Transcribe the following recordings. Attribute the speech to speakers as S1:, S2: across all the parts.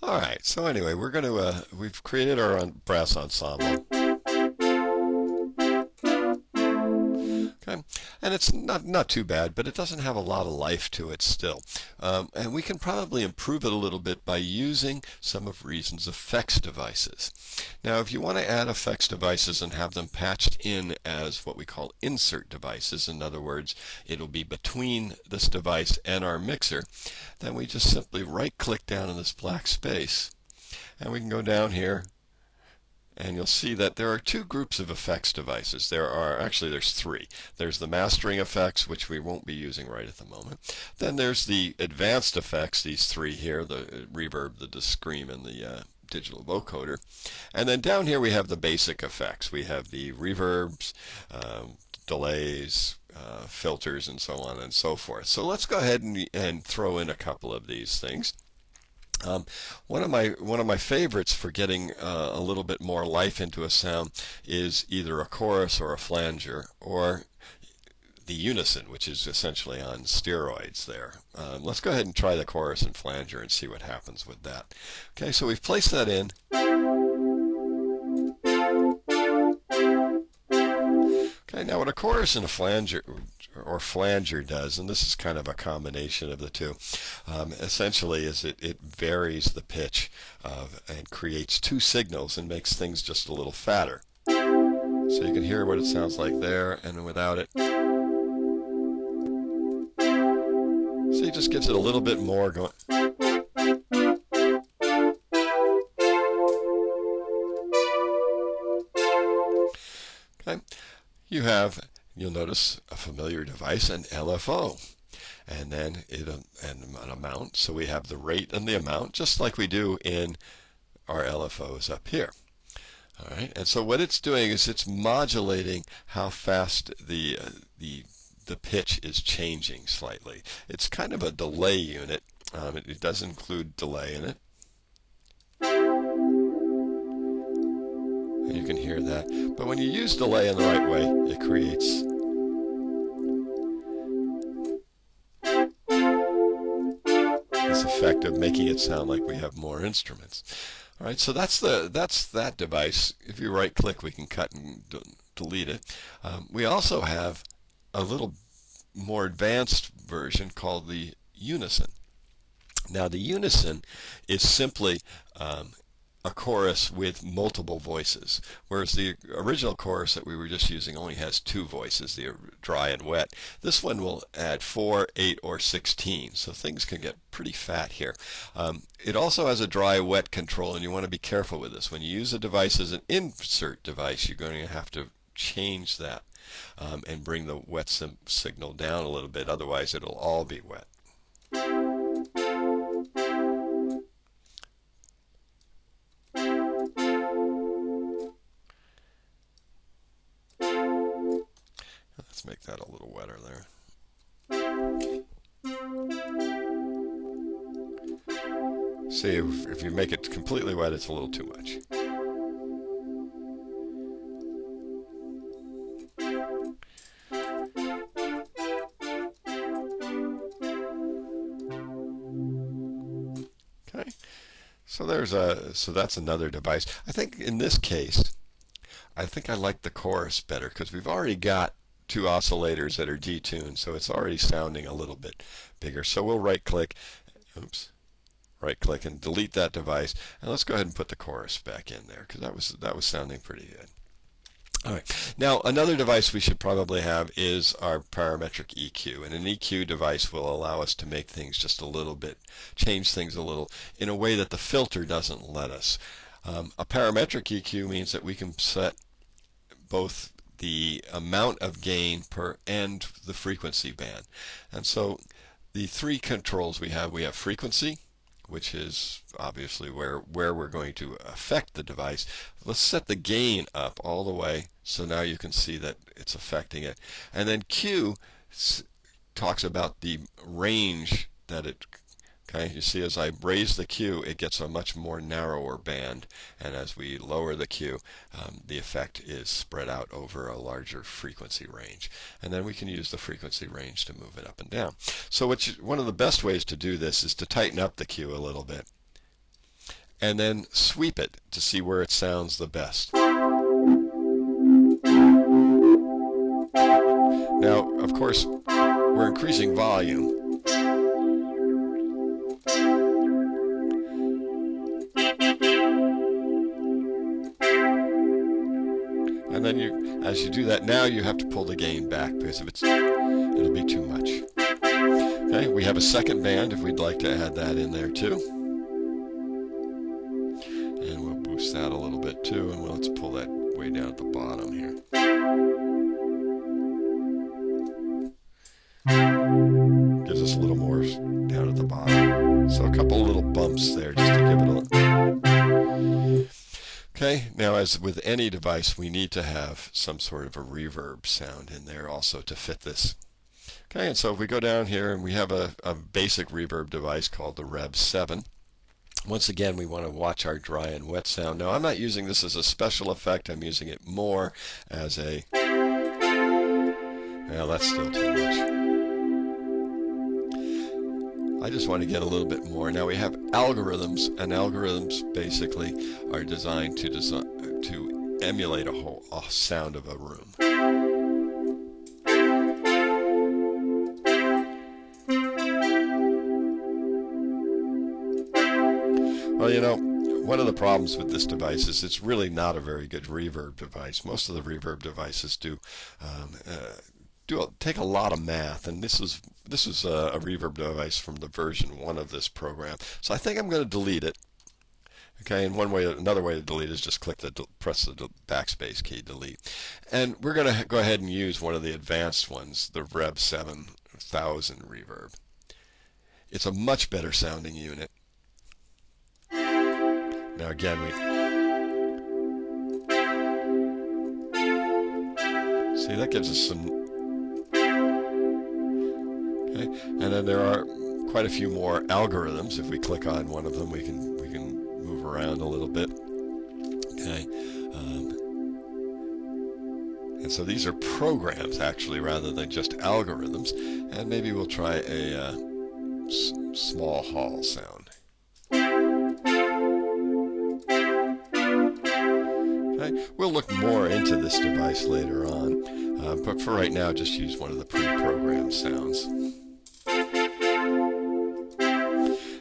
S1: All right, so anyway, we've created our brass ensemble. Okay, and it's not too bad, but it doesn't have a lot of life to it still. And we can probably improve it a little bit by using some of Reason's effects devices. Now, if you want to add effects devices and have them patched in as what we call insert devices, in other words, it'll be between this device and our mixer, then we just simply right-click down in this black space, and we can go down here, and you'll see that there are two groups of effects devices. There's three. There's the mastering effects, which we won't be using right at the moment. Then there's the advanced effects, these three here, the reverb, the scream, and the digital vocoder. And then down here we have the basic effects. We have the reverbs, delays, filters, and so on and so forth. So let's go ahead and throw in a couple of these things. One of my favorites for getting a little bit more life into a sound is either a chorus or a flanger, or the unison, which is essentially on steroids there. Let's go ahead and try the chorus and flanger and see what happens with that. Okay, so we've placed that in. Okay, now what a chorus and a flanger does, and this is kind of a combination of the two, essentially is it varies the pitch and creates two signals and makes things just a little fatter. So you can hear what it sounds like there and without it. So it just gives it a little bit more going. Okay. You'll notice a familiar device, an LFO, and then an amount. So we have the rate and the amount, just like we do in our LFOs up here. All right, and so what it's doing is it's modulating how fast the pitch is changing slightly. It's kind of a delay unit. It does include delay in it. You can hear that. But when you use delay in the right way, it creates this effect of making it sound like we have more instruments. All right, so that's that device. If you right-click, we can cut and delete it. We also have a little more advanced version called the unison. Now, the unison is simply a chorus with multiple voices, whereas the original chorus that we were just using only has two voices, the dry and wet. This one will add 4, 8, or 16, so things can get pretty fat here. It also has a dry-wet control, and you want to be careful with this. When you use a device as an insert device, you're going to have to change that and bring the wet signal down a little bit, otherwise it'll all be wet. Let's make that a little wetter there. See, if you make it completely wet, it's a little too much. Okay, so that's another device. I think in this case, I think I like the chorus better because we've already got two oscillators that are detuned, so it's already sounding a little bit bigger. So we'll right-click, right-click and delete that device, and let's go ahead and put the chorus back in there because that was sounding pretty good. All right. Now, another device we should probably have is our parametric EQ. And an EQ device will allow us to make things just a little bit, change things a little in a way that the filter doesn't let us. A parametric EQ means that we can set both the amount of gain and the frequency band. And so the three controls we have frequency, which is obviously where we're going to affect the device. Let's set the gain up all the way so now you can see that it's affecting it. And then Q talks about the range that it, okay, you see as I raise the Q, it gets a much more narrower band, and as we lower the Q, the effect is spread out over a larger frequency range. And then we can use the frequency range to move it up and down. So one of the best ways to do this is to tighten up the Q a little bit. and then sweep it to see where it sounds the best. Now, of course, we're increasing volume. And then as you do that, now you have to pull the gain back, because if it'll be too much. Okay, we have a second band if we'd like to add that in there too. And we'll boost that a little bit too, and let's pull that way down at the bottom here. Gives us a little more down at the bottom. So a couple little bumps there just to give it a... Okay, now as with any device, we need to have some sort of a reverb sound in there also to fit this. Okay, and so if we go down here and we have a basic reverb device called the Rev 7. Once again, we want to watch our dry and wet sound. Now, I'm not using this as a special effect. I'm using it more as a... Well, that's still too much. I just want to get a little bit more. Now we have algorithms, and algorithms basically are designed to emulate a sound of a room. Well, you know, one of the problems with this device is it's really not a very good reverb device. Most of the reverb devices take a lot of math, and this is a reverb device from the version 1 of this program. So I think I'm going to delete it. Okay, and another way to delete is just press the backspace key, delete. And we're going to go ahead and use one of the advanced ones, the Rev 7000 reverb. It's a much better sounding unit. Now again, see, that gives us some... Okay, and then there are quite a few more algorithms. If we click on one of them, we can move around a little bit. Okay, and so these are programs actually rather than just algorithms. And maybe we'll try a small hall sound. Okay, we'll look more into this device later on, but for right now, just use one of the pre-programmed sounds.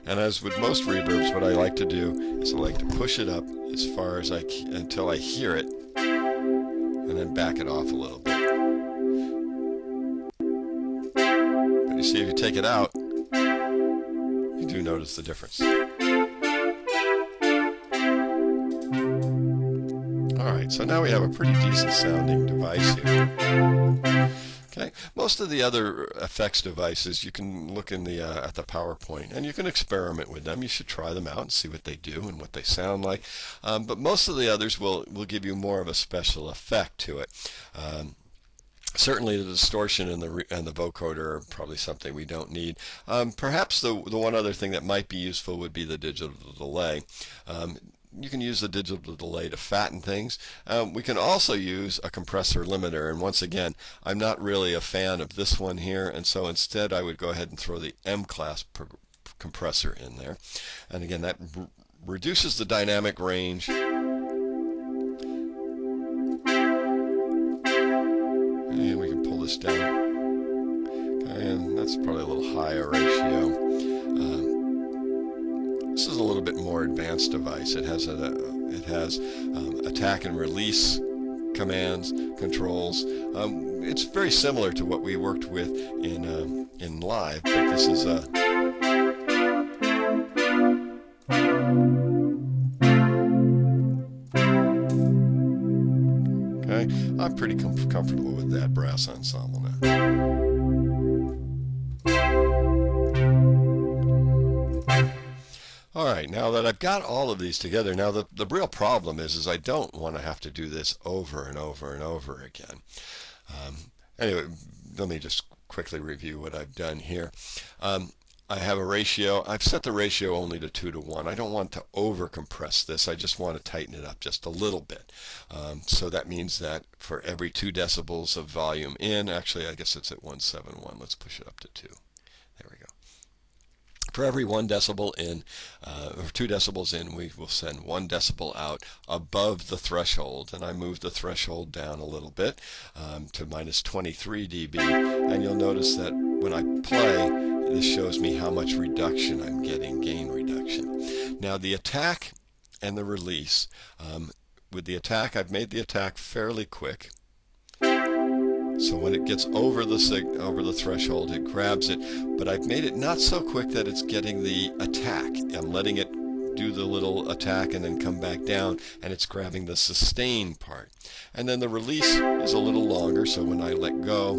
S1: And as with most reverbs, what I like to do is I like to push it up as far as until I hear it, and then back it off a little bit. But you see, if you take it out, you do notice the difference. Alright, so now we have a pretty decent sounding device here. Okay, most of the other effects devices, you can look in at the PowerPoint and you can experiment with them. You should try them out and see what they do and what they sound like. But most of the others will give you more of a special effect to it. Certainly the distortion and the vocoder are probably something we don't need. Perhaps the one other thing that might be useful would be the digital delay. You can use the digital delay to fatten things. We can also use a compressor limiter, and once again, I'm not really a fan of this one here, and so instead I would go ahead and throw the M-class compressor in there. And again, that reduces the dynamic range. And we can pull this down. Okay, and that's probably a little higher ratio. This is a little bit more advanced device. It has attack and release commands, controls. It's very similar to what we worked with in live, but this is a okay. I'm pretty comfortable with that brass ensemble now. Alright, now that I've got all of these together, now the real problem is I don't want to have to do this over and over and over again. Anyway, let me just quickly review what I've done here. I have a ratio. I've set the ratio only to 2:1. I don't want to over compress this. I just want to tighten it up just a little bit. So that means that for every 2 decibels of volume in, actually I guess it's at 171. Let's push it up to 2. There we go. For every 1 decibel in, or 2 decibels in, we will send 1 decibel out above the threshold. And I moved the threshold down a little bit to minus 23 dB. And you'll notice that when I play, this shows me how much reduction I'm getting, gain reduction. Now the attack and the release. With the attack, I've made the attack fairly quick. So when it gets over the threshold, it grabs it, but I've made it not so quick that it's getting the attack. I'm letting it do the little attack and then come back down, and it's grabbing the sustain part. And then the release is a little longer, so when I let go,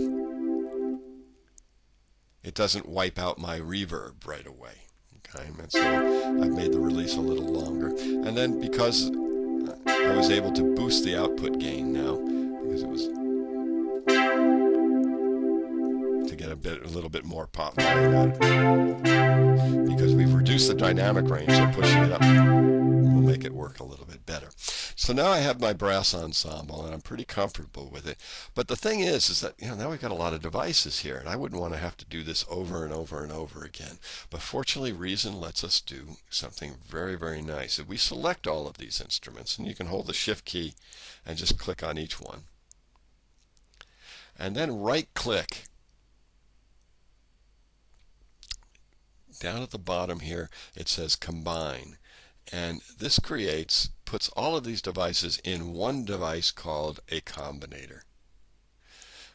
S1: it doesn't wipe out my reverb right away. Okay, and so I've made the release a little longer. And then because I was able to boost the output gain now, because it was to get a little bit more pop volume out of it. Because we've reduced the dynamic range, so pushing it up will make it work a little bit better. So now I have my brass ensemble, and I'm pretty comfortable with it. But the thing is that now we've got a lot of devices here, and I wouldn't want to have to do this over and over and over again. But fortunately, Reason lets us do something very, very nice. If we select all of these instruments, and you can hold the Shift key and just click on each one, and then right-click. Down at the bottom here, it says Combine. And this puts all of these devices in one device called a combinator.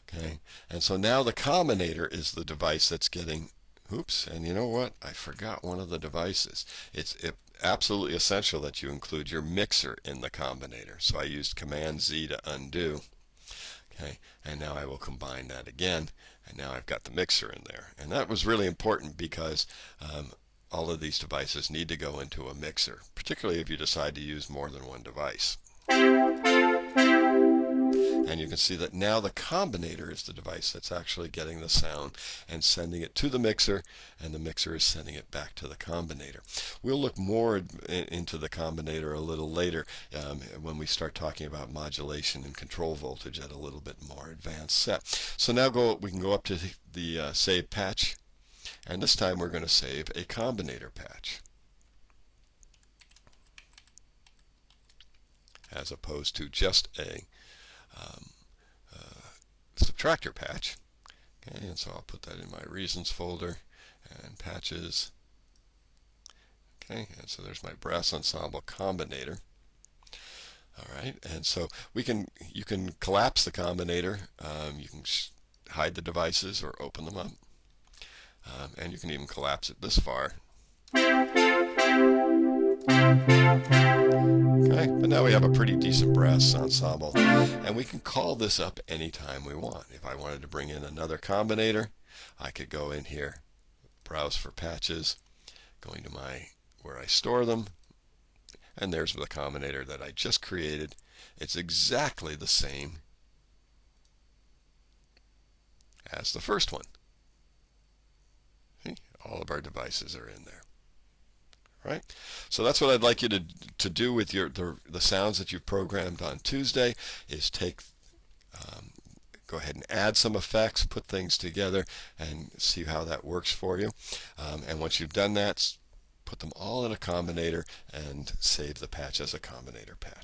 S1: Okay, and so now the combinator is the device that's getting, oops, and you know what? I forgot one of the devices. It's absolutely essential that you include your mixer in the combinator. So I used Command Z to undo. Okay, and now I will combine that again, and now I've got the mixer in there. And that was really important because all of these devices need to go into a mixer, particularly if you decide to use more than one device. And you can see that now the combinator is the device that's actually getting the sound and sending it to the mixer, and the mixer is sending it back to the combinator. We'll look more into the combinator a little later when we start talking about modulation and control voltage at a little bit more advanced set. So now we can go up to the save patch, and this time we're going to save a combinator patch, as opposed to just a subtractor patch. Okay, and so I'll put that in my Reasons folder and patches. Okay, and so there's my brass ensemble combinator. All right, and so you can collapse the combinator. You can hide the devices or open them up, and you can even collapse it this far. Okay, but now we have a pretty decent brass ensemble, and we can call this up anytime we want. If I wanted to bring in another combinator, I could go in here, browse for patches, going to where I store them, and there's the combinator that I just created. It's exactly the same as the first one. See? All of our devices are in there. Right? So that's what I'd like you to do with the sounds that you've programmed on Tuesday, is go ahead and add some effects, put things together, and see how that works for you. And once you've done that, put them all in a combinator and save the patch as a combinator patch.